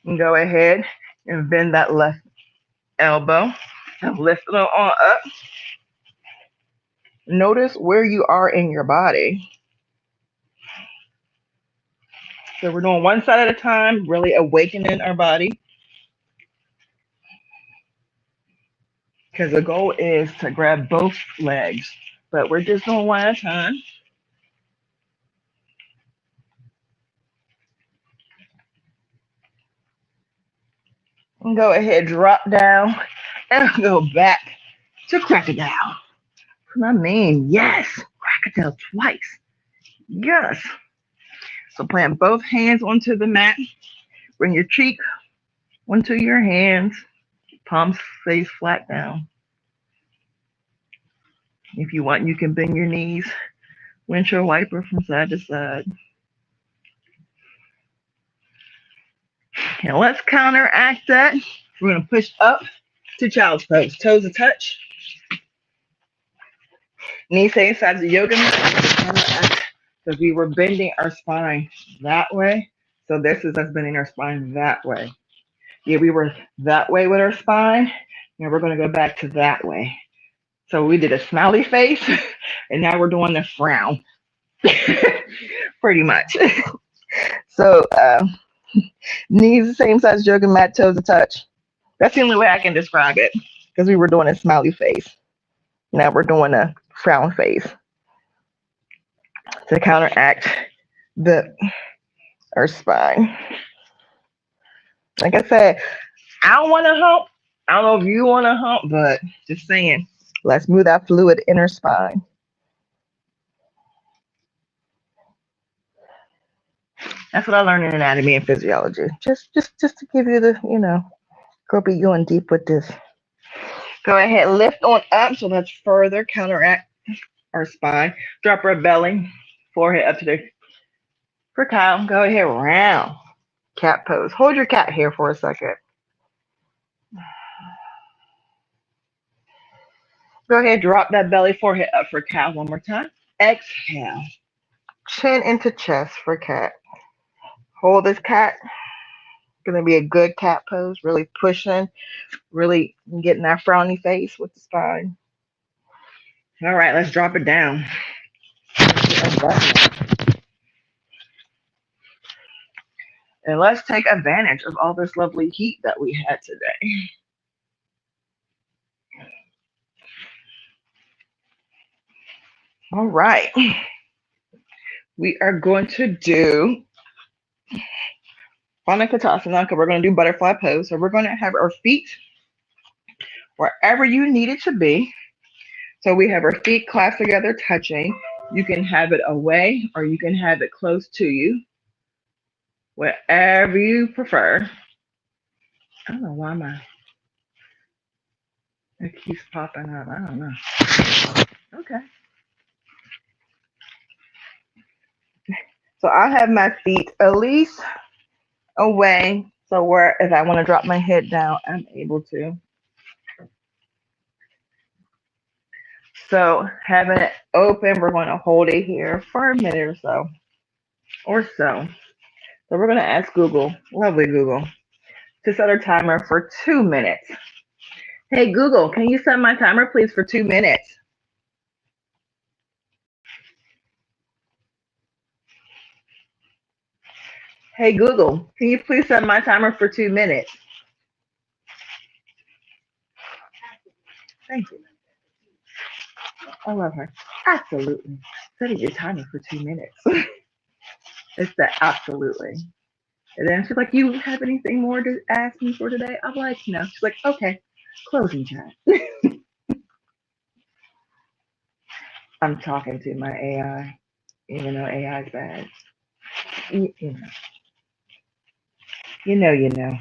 And go ahead and bend that left elbow and lift it on up. Notice where you are in your body. So we're doing one side at a time, really awakening our body. Because the goal is to grab both legs. But we're just doing one at a time. And go ahead, drop down, and go back to crocodile. I mean, yes, crocodile twice. Yes. So plant both hands onto the mat. Bring your cheek onto your hands. Palms face flat down. If you want, you can bend your knees. Windshield wiper from side to side. Now let's counteract that. We're going to push up to child's pose. Toes a touch. Knees same side as the yoga mat. Because we were bending our spine that way. So this is us bending our spine that way. Yeah, we were that way with our spine. Now we're going to go back to that way. So we did a smiley face, and now we're doing the frown. Pretty much. So knees the same size as yoga mat, toes a touch. That's the only way I can describe it. Because we were doing a smiley face. Now we're doing a frown face to counteract the our spine. Like I said, I don't want to hump. I don't know if you want to hump, but just saying, let's move that fluid inner spine. That's what I learned in anatomy and physiology. Just to give you the, go be going deep with this. Go ahead, lift on up, so let's further counteract our spine. Drop our belly, forehead up to the for cow. Go ahead, round cat pose. Hold your cat here for a second. Go ahead, drop that belly, forehead up for cow one more time. Exhale, chin into chest for cat. Hold this cat. Gonna be a good cat pose. Really pushing, really getting that frowny face with the spine. All right, let's drop it down. And let's take advantage of all this lovely heat that we had today. All right. We are going to do Uttanasana, because we're going to do butterfly pose. So we're going to have our feet wherever you need it to be. So we have our feet clasped together, touching. You can have it away or you can have it close to you, whatever you prefer. I don't know why it keeps popping up. I don't know. Okay. So I have my feet at least away. So where if I want to drop my head down, I'm able to. So having it open, we're going to hold it here for a minute or so. So we're going to ask Google, lovely Google, to set our timer for 2 minutes. Hey Google, can you set my timer please for 2 minutes? Hey Google, can you please set my timer for 2 minutes? Thank you. I love her. Absolutely. Setting your timer for 2 minutes. It's that absolutely. And then she's like, you have anything more to ask me for today? I'm like, no. She's like, okay, closing chat. I'm talking to my AI, even though AI is bad. You know, you know.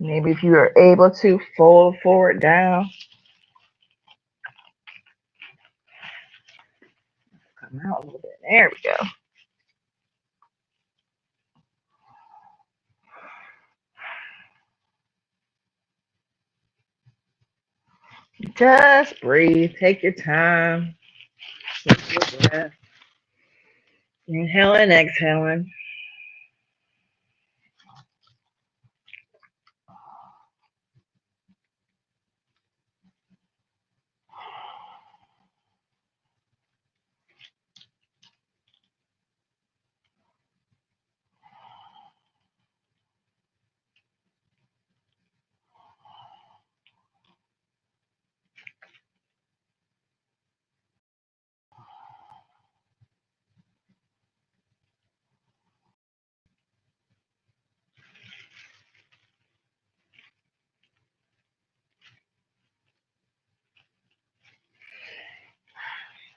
Maybe if you are able to fold forward down, come out a little bit. There we go. Just breathe. Take your time. Take your breath. Inhaling, exhaling.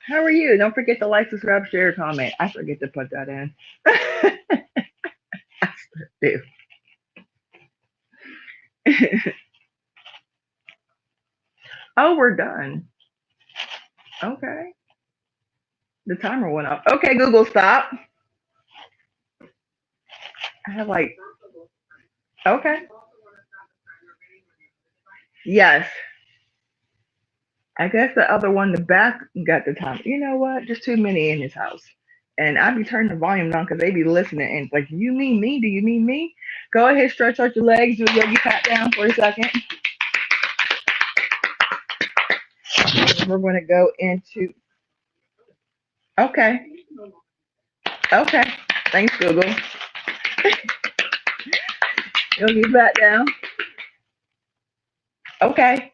How are you? Don't forget to like, subscribe, share, comment. I forget to put that in. I do. Oh, we're done. Okay. The timer went off. Okay, Google, stop. I have like, okay. Yes. I guess the other one, the back, got the timer. You know what? Just too many in his house. And I be turning the volume down because they be listening. And it's like, you mean me? Do you mean me? Go ahead, stretch out your legs, do a yogi pat down for a second. We're going to go into, okay. Okay. Thanks, Google. Yogi pat down. Okay.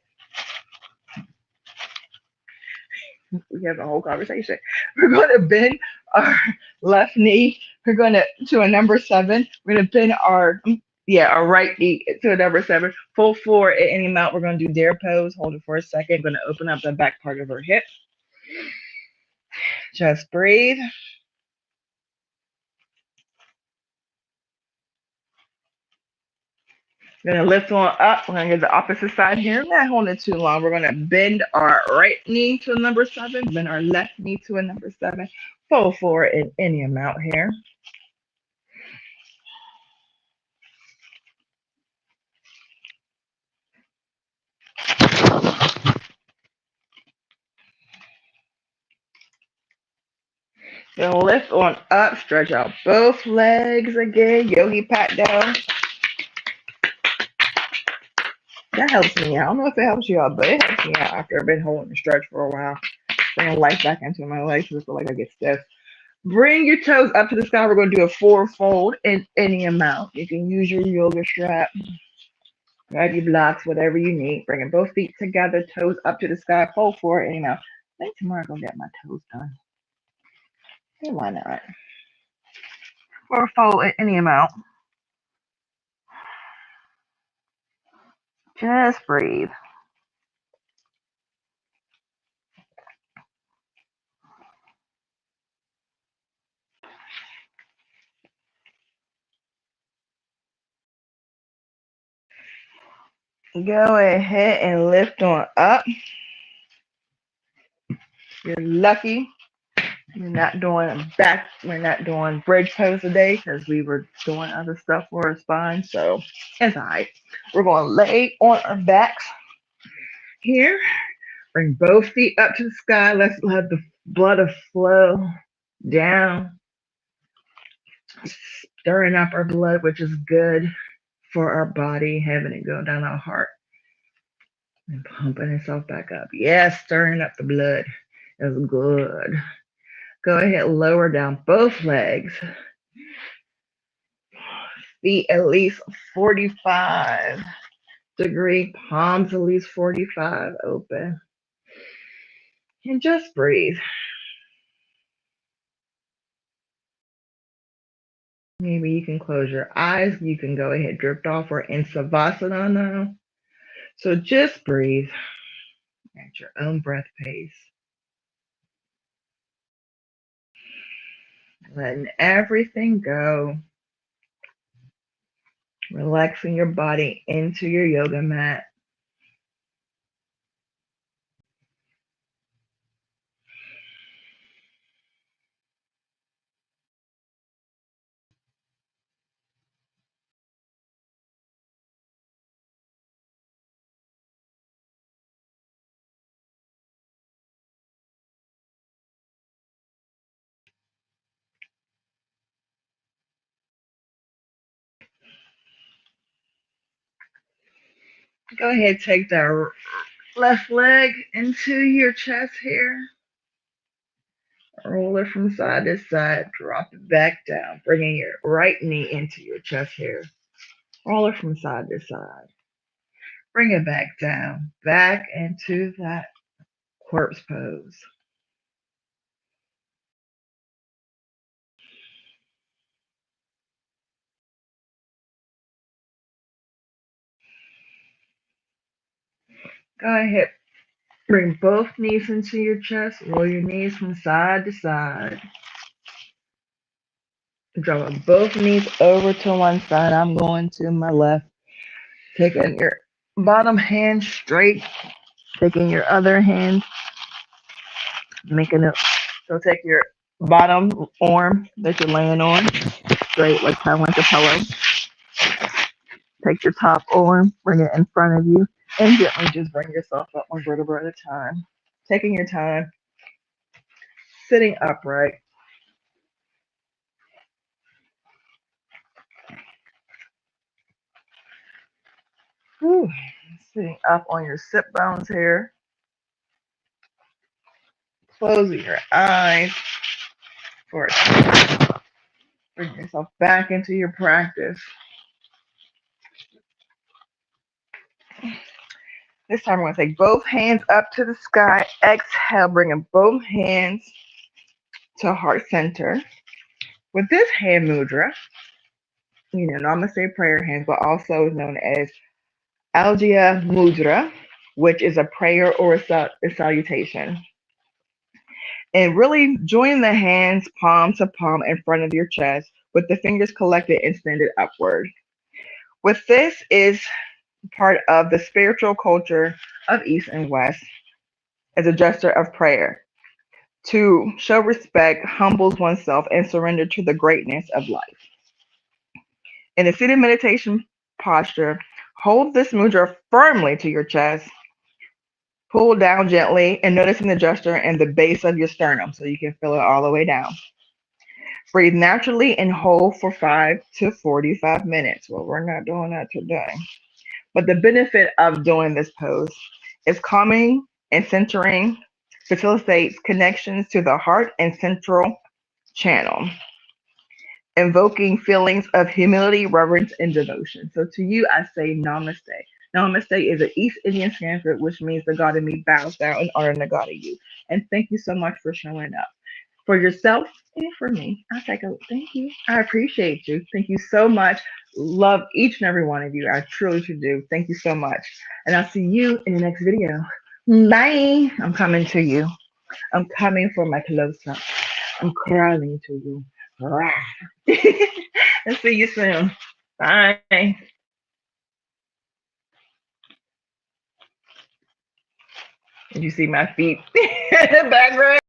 We have a whole conversation. We're going to bend our left knee. We're going to a number 7. We're going to bend our right knee to a number 7. Full forward at any amount. We're going to do dare pose. Hold it for a second. Going to open up the back part of our hip. Just breathe. We're going to lift on up. We're going to get the opposite side here. Not holding it too long. We're going to bend our right knee to a number 7. Bend our left knee to a number 7. Full forward in any amount here. Then lift on up, stretch out both legs again. Yogi pat down. That helps me out. I don't know if it helps you out, but it helps me out after I've been holding the stretch for a while. Bringing life back into my legs because I feel like I get stiff. Bring your toes up to the sky. We're going to do a forward fold in any amount. You can use your yoga strap, grab your blocks, whatever you need. Bringing both feet together, toes up to the sky, fold forward any amount. I think tomorrow I'm going to get my toes done. And why not? Or fold any amount. Just breathe. Go ahead and lift on up. You're lucky. We're not doing back. We're not doing bridge pose today because we were doing other stuff for our spine. So it's alright. We're going to lay on our backs here. Bring both feet up to the sky. Let's let the blood flow down, stirring up our blood, which is good for our body, having it go down our heart and pumping itself back up. Yes, stirring up the blood is good. Go ahead, lower down both legs. Feet at least 45-degree, palms at least 45 open. And just breathe. Maybe you can close your eyes. You can go ahead, drift off. We're in Savasana now. So just breathe at your own breath pace. Letting everything go. Relaxing your body into your yoga mat. Go ahead, take that left leg into your chest here. Roll it from side to side. Drop it back down. Bringing your right knee into your chest here. Roll it from side to side. Bring it back down. Back into that corpse pose. Go ahead. Bring both knees into your chest. Roll your knees from side to side. Drop both knees over to one side. I'm going to my left. Taking your bottom hand straight. Taking your other hand. Making it. So take your bottom arm that you're laying on. Straight like kind of like a pillow. Take your top arm. Bring it in front of you. And gently just bring yourself up one vertebra at a time. Taking your time. Sitting upright. Whew. Sitting up on your sit bones here. Closing your eyes for a second. Bring yourself back into your practice. This time we're going to take both hands up to the sky. Exhale, bringing both hands to heart center. With this hand mudra, Namaste prayer hands, but also known as Algia Mudra, which is a prayer or a salutation. And really join the hands palm to palm in front of your chest with the fingers collected and extended upward. With this is part of the spiritual culture of East and West as a gesture of prayer. To show respect, humbles oneself, and surrender to the greatness of life. In a seated meditation posture, hold this mudra firmly to your chest. Pull down gently and noticing the gesture and the base of your sternum so you can feel it all the way down. Breathe naturally and hold for 5 to 45 minutes. Well, we're not doing that today. But the benefit of doing this pose is calming and centering, facilitates connections to the heart and central channel, invoking feelings of humility, reverence, and devotion. So to you, I say namaste. Namaste is an East Indian Sanskrit, which means the God in me bows down in honor of the God of you. And thank you so much for showing up. for yourself and for me. I'll take a thank you. I appreciate you. Thank you so much. Love each and every one of you. I truly should do. Thank you so much. And I'll see you in the next video. Bye. I'm coming to you. I'm coming for my close up. I'm crawling to you. Rah. I'll see you soon. Bye. Did you see my feet in the background?